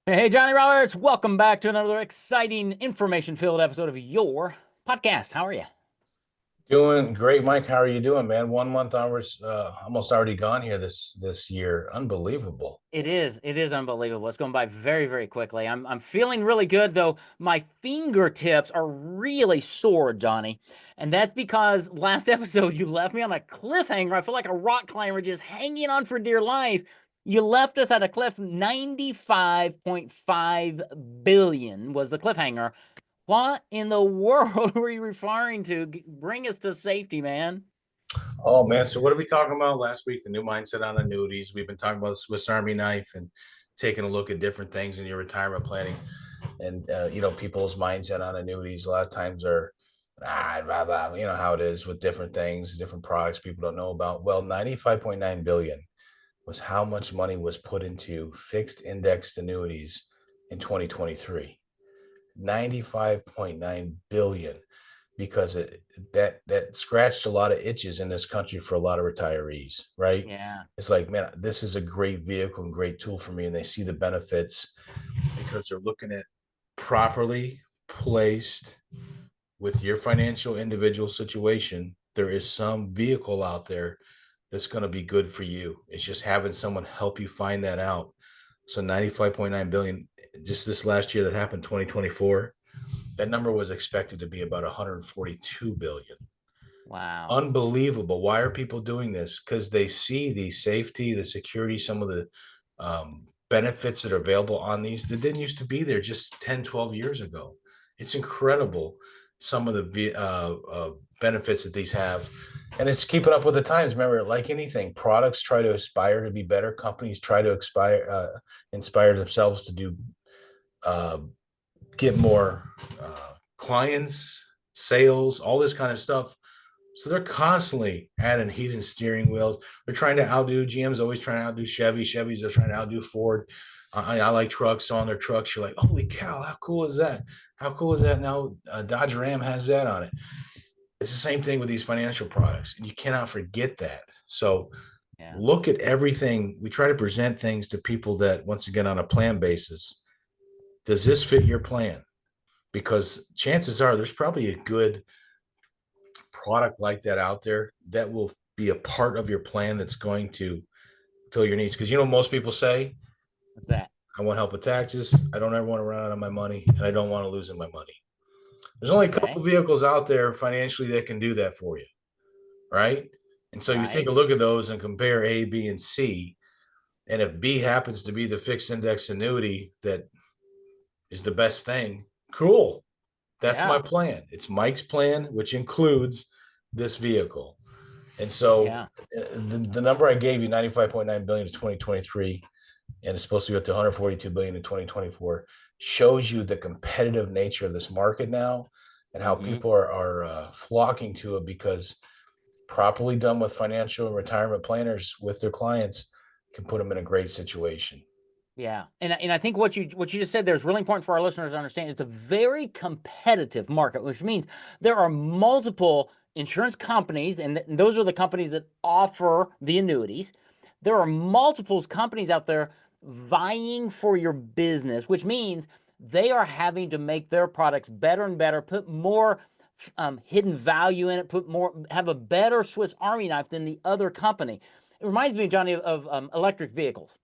Hey, Johnny Roberts, welcome back to another exciting information-filled episode of your podcast. How are you? Doing great, Mike. How are you doing, man? 1 month hours, almost already gone here this year. Unbelievable. It is unbelievable. It's going by very, very quickly. I'm feeling really good though. My fingertips are really sore, Johnny. And that's because last episode you left me on a cliffhanger. I feel like a rock climber just hanging on for dear life. You left us at a cliff. 95.5 billion was the cliffhanger. What in the world were you referring to? Bring us to safety, man. Oh man, so what are we talking about last week? The new mindset on annuities. We've been talking about the Swiss Army knife and taking a look at different things in your retirement planning, and people's mindset on annuities. A lot of times are blah, blah, you know how it is with different things, different products people don't know about. Well, 95.9 billion was how much money was put into fixed indexed annuities in 2023. 95.9 billion, because that scratched a lot of itches in this country for a lot of retirees, right? Yeah. It's like, man, this is a great vehicle and great tool for me, and they see the benefits because they're looking at properly placed with your financial individual situation. There is some vehicle out there that's going to be good for you. It's just having someone help you find that out. So 95.9 billion just this last year that happened 2024, that number was expected to be about 142 billion. Wow. Unbelievable. Why are people doing this? Because they see the safety, the security, some of the benefits that are available on these that didn't used to be there just 10, 12 years ago. It's incredible, some of the benefits that these have. And it's keeping up with the times. Remember, like anything, products try to aspire to be better. Companies try to inspire themselves to do uh, get more clients, sales, all this kind of stuff. So they're constantly adding heated steering wheels. They're trying to outdo GM's always trying to outdo Chevy. Chevy's they're trying to outdo Ford. I like trucks. So on their trucks, you're like, holy cow, how cool is that? How cool is that? Now Dodge Ram has that on it. It's the same thing with these financial products, and you cannot forget that. So Yeah. look at everything. We try to present things to people that, once again, on a plan basis. Does this fit your plan? Because chances are there's probably a good product like that out there that will be a part of your plan that's going to fill your needs. Because most people say, What's that? I want help with taxes. I don't ever want to run out of my money, and I don't want to lose my money. There's only a couple Okay. vehicles out there financially that can do that for you, right? And so you take Right. a look at those and compare A, B, and C. And if B happens to be the fixed index annuity that is the best thing, cool. That's my Yeah. plan. It's Mike's plan, which includes this vehicle. And so Yeah. the number I gave you, 95.9 billion in 2023, and it's supposed to go up to 142 billion in 2024, shows you the competitive nature of this market now and how Hmm. people are flocking to it, because properly done with financial and retirement planners with their clients can put them in a great situation. Yeah. And I think what you just said there is really important for our listeners to understand. It's a very competitive market, which means there are multiple insurance companies, and those are the companies that offer the annuities. There are multiple companies out there vying for your business, which means they are having to make their products better and better, put more hidden value in it, put more, have a better Swiss Army knife than the other company. It reminds me, Johnny, of electric vehicles.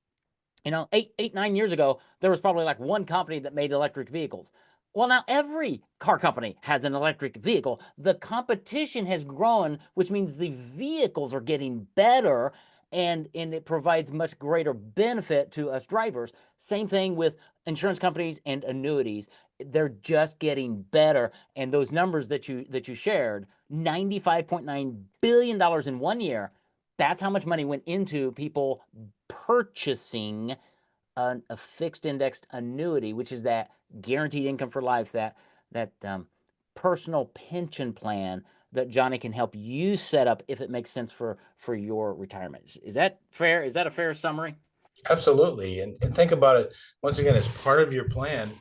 9 years ago, there was probably like one company that made electric vehicles. Well, now every car company has an electric vehicle. The competition has grown, which means the vehicles are getting better, and it provides much greater benefit to us drivers. Same thing with insurance companies and annuities. They're just getting better. And those numbers that you shared, $95.9 billion in 1 year, that's how much money went into people purchasing a fixed indexed annuity, which is that guaranteed income for life, that personal pension plan that Johnny can help you set up if it makes sense for your retirement. Is that fair? Is that a fair summary? Absolutely. And think about it once again as part of your plan.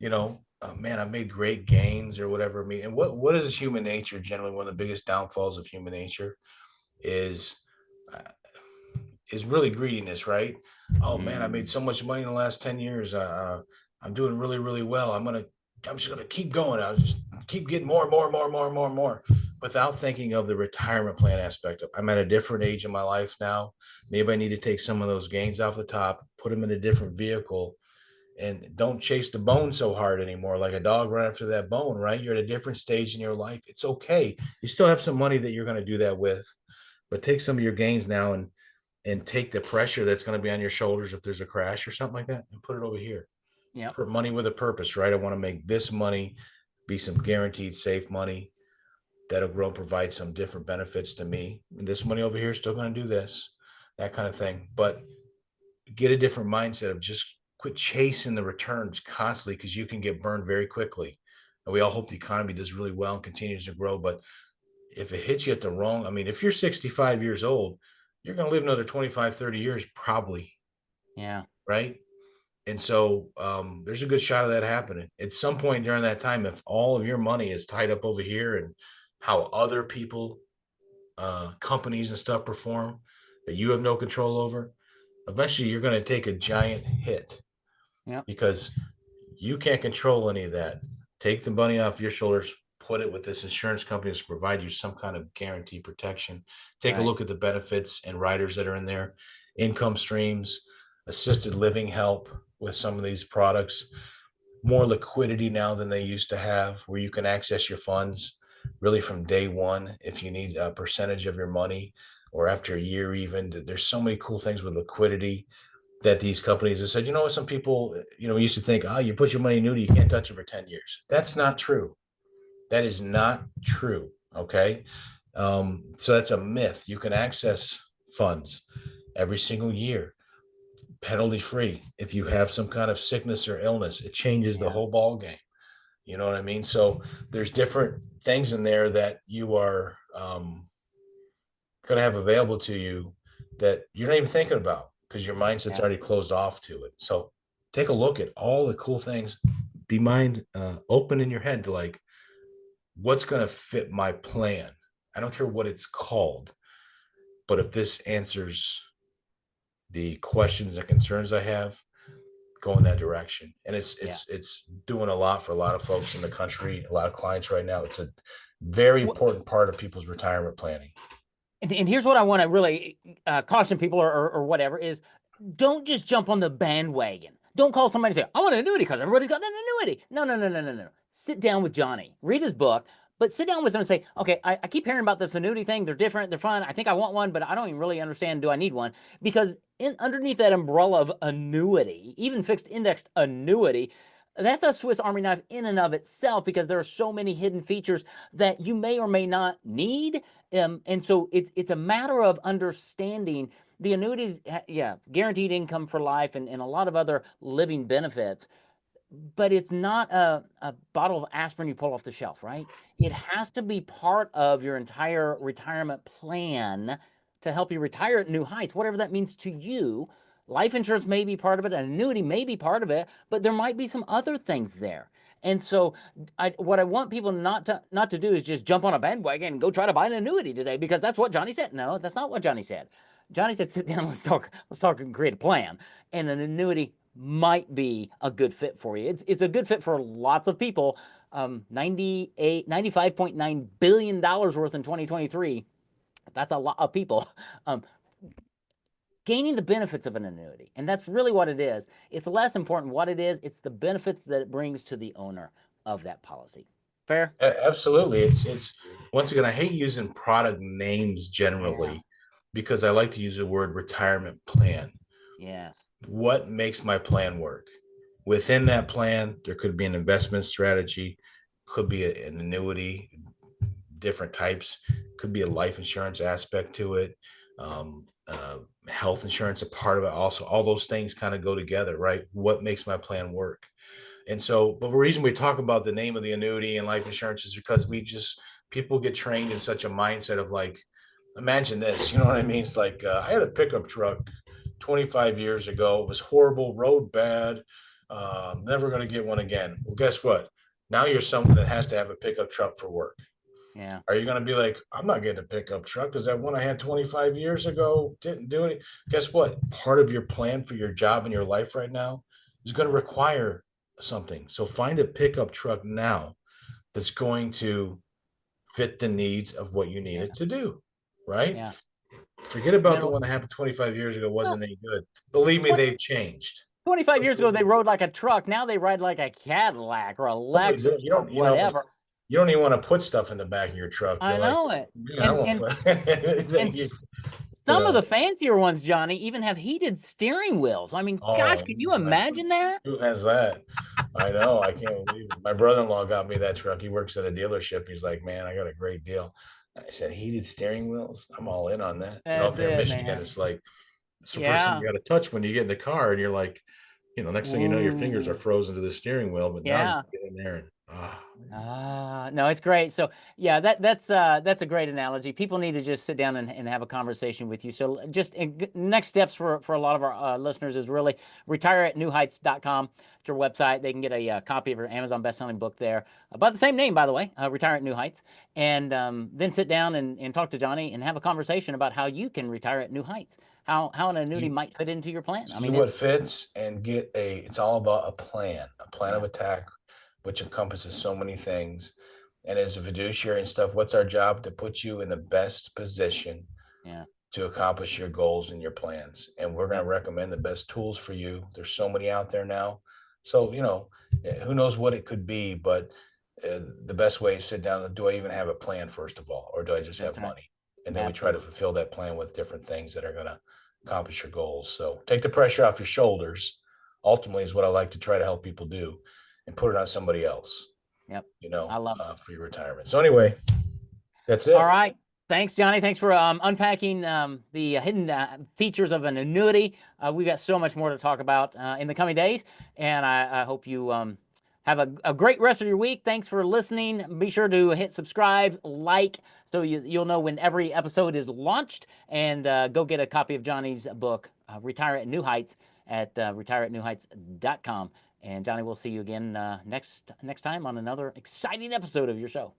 Man, I've made great gains or whatever. I mean, and what is human nature? Generally, one of the biggest downfalls of human nature is uh, is really greediness, right? Oh man, I made Mm, so much money in the last 10 years. I'm doing really, really well. I'm just gonna keep going. I'll just keep getting more and more and more and more and more and more without thinking of the retirement plan aspect of I'm at a different age in my life now. Maybe I need to take some of those gains off the top, put them in a different vehicle, and don't chase the bone so hard anymore. Like a dog run after that bone, right? You're at a different stage in your life. It's okay. You still have some money that you're going to do that with, but take some of your gains now and take the pressure that's going to be on your shoulders if there's a crash or something like that and put it over here. yep, Put money with a purpose, right? I want to make this money be some guaranteed safe money that'll grow and provide some different benefits to me. And this money over here is still going to do this, that kind of thing. But get a different mindset of just quit chasing the returns constantly because you can get burned very quickly. And we all hope the economy does really well and continues to grow. But if it hits you at the wrong, I mean, if you're 65 years old, you're going to live another 25, 30 years, probably, yeah, right? And so there's a good shot of that happening at some point during that time. If all of your money is tied up over here and how other people, companies and stuff perform that you have no control over, eventually you're going to take a giant hit yep, because you can't control any of that. Take the money off your shoulders, put it with this insurance company to provide you some kind of guarantee protection. Take a right, look at the benefits and riders that are in there, income streams, assisted living help with some of these products, more liquidity now than they used to have, where you can access your funds really from day one if you need a percentage of your money or after a year, even. There's so many cool things with liquidity that these companies have said, you know what, some people, used to think, oh, you put your money in annuity, you can't touch it for 10 years. That's not true. That is not true. Okay. So that's a myth. You can access funds every single year, penalty free. If you have some kind of sickness or illness, it changes the yeah, whole ball game. You know what I mean? So there's different things in there that you are going to have available to you that you're not even thinking about because your mindset's yeah, already closed off to it. So take a look at all the cool things. Be mind open in your head to like what's going to fit my plan. I don't care what it's called, but if this answers the questions and concerns I have, go in that direction. And it's yeah. it's it's doing a lot for a lot of folks in the country, a lot of clients right now. It's a very Well, important part of people's retirement planning. and here's what I want to really caution people or whatever is don't just jump on the bandwagon. Don't call somebody and say, I want an annuity because everybody's got an annuity. No, no, no, no, no, no. Sit down with Johnny, read his book, but sit down with him and say, okay, I keep hearing about this annuity thing. They're different, they're fun. I think I want one, but I don't even really understand, do I need one? Because underneath that umbrella of annuity, even fixed indexed annuity, that's a Swiss Army knife in and of itself because there are so many hidden features that you may or may not need. And so it's a matter of understanding the annuities, yeah, guaranteed income for life and a lot of other living benefits, but it's not a bottle of aspirin you pull off the shelf, right? It has to be part of your entire retirement plan to help you retire at new heights, whatever that means to you. Life insurance may be part of it, an annuity may be part of it, but there might be some other things there. And so, what I want people not to do is just jump on a bandwagon and go try to buy an annuity today because that's what Johnny said. No, that's not what Johnny said. Johnny said, "Sit down, let's talk, and create a plan." And an annuity might be a good fit for you. It's a good fit for lots of people. 95.9 billion dollars worth in 2023. That's a lot of people. Um, Gaining the benefits of an annuity. And that's really what it is. It's less important what it is, it's the benefits that it brings to the owner of that policy. Fair? Absolutely. It's once again, I hate using product names Yeah. generally because I like to use the word retirement plan. Yes. What makes my plan work? Within that plan, there could be an investment strategy, could be an annuity, different types, could be a life insurance aspect to it, health insurance, a part of it. Also, all those things kind of go together, right? What makes my plan work? And so, but the reason we talk about the name of the annuity and life insurance is because people get trained in such a mindset of like, imagine this, you know what I mean? It's like, I had a pickup truck 25 years ago. It was horrible, road bad. Never going to get one again. Well, guess what? Now you're someone that has to have a pickup truck for work. Yeah. Are you going to be like, I'm not getting a pickup truck because that one I had 25 years ago didn't do it? Guess what? Part of your plan for your job and your life right now is going to require something. So find a pickup truck now that's going to fit the needs of what you need Yeah. it to do, right? Yeah. Forget And about the it'll, one that happened 25 years ago, well, wasn't any good. Believe me, 20 they've changed. 25 years ago, they rode like a truck. Now they ride like a Cadillac or a Totally Lexus different. or whatever. You don't even want to put stuff in the back of your truck. You're I like, know it. man, I And won't and put and anything. You some of know, the fancier ones, Johnny, even have heated steering wheels. I mean, gosh, oh, can you imagine that? who has that? I know. I can't believe it. My brother-in-law got me that truck. He works at a dealership. He's like, man, I got a great deal. I said, heated steering wheels. I'm all in on that. And That's up here in it, Michigan, man. it's like it's the first thing Yeah. you got to touch when you get in the car, and you're like, next thing you know, your fingers are Ooh. frozen to the steering wheel. But now you Yeah. can get in there and No, it's great. So yeah, that's a great analogy. People need to just sit down and have a conversation with you. So just next steps for a lot of our listeners is really retire@newheights.com. It's your website. They can get a copy of your Amazon bestselling book there about the same name, by the way, Retire at New Heights, and then sit down and talk to Johnny and have a conversation about how you can retire at new heights. How an annuity see might fit into your plan. I see mean, what it's fits and it's all about a plan of yeah, attack, which encompasses so many things. And as a fiduciary and stuff, what's our job? To put you in the best position yeah, to accomplish your goals and your plans. And we're going yep, to recommend the best tools for you. There's so many out there now. So, who knows what it could be, but the best way is sit down and do I even have a plan, first of all, or do I just that's have right, money? And then we try to absolutely. fulfill that plan with different things that are going to accomplish your goals. So take the pressure off your shoulders, ultimately, is what I like to try to help people do and put it on somebody else, Yep, I love it. for your retirement. So, anyway, that's All it. right. Thanks, Johnny. Thanks for unpacking the hidden features of an annuity. We've got so much more to talk about in the coming days, and I hope you have a great rest of your week. Thanks for listening. Be sure to hit subscribe, like, so you'll know when every episode is launched, and go get a copy of Johnny's book, Retire at New Heights, at retireatnewheights.com. And Johnny, we'll see you again next time on another exciting episode of your show.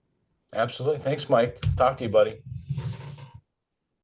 Absolutely. Thanks, Mike. Talk to you, buddy.